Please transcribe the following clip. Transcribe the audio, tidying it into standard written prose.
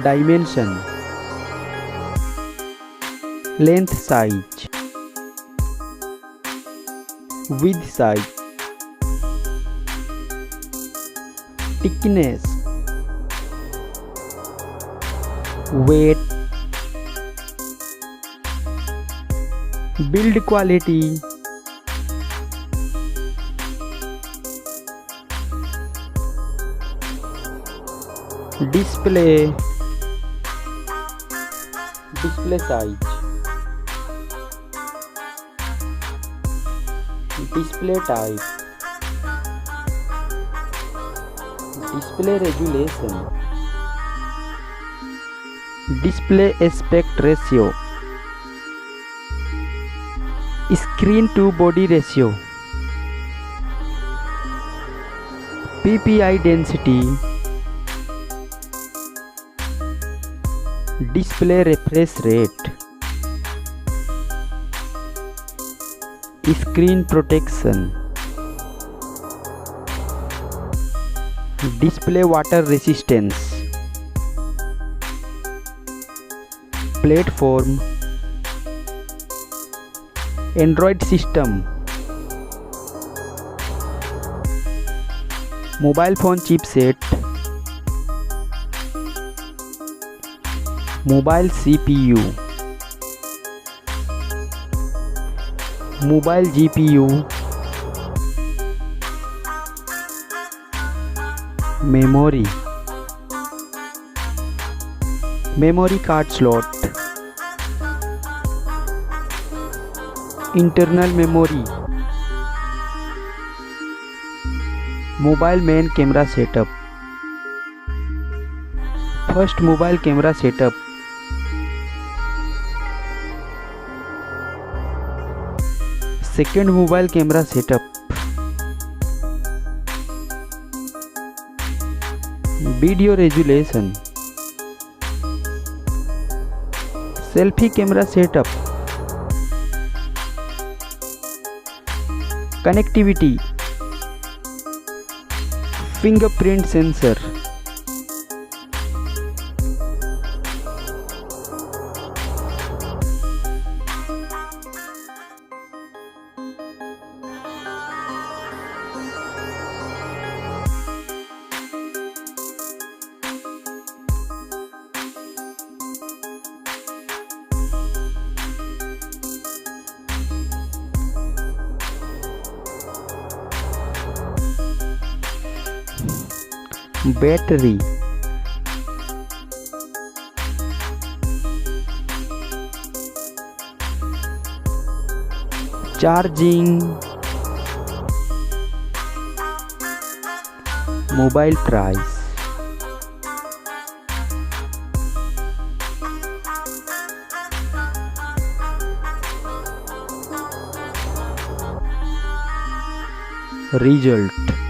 dimension, length size, width size, thickness, weight, build quality, display size, display type, display resolution, display aspect ratio, screen to body ratio, PPI density, display refresh rate, screen protection, display water resistance, platform, Android system, mobile phone chipset, mobile CPU, mobile GPU, memory card slot, internal memory, mobile main camera setup, first mobile camera setup, second mobile camera setup, video resolution, selfie camera setup, connectivity, fingerprint sensor, battery, charging, mobile price, result.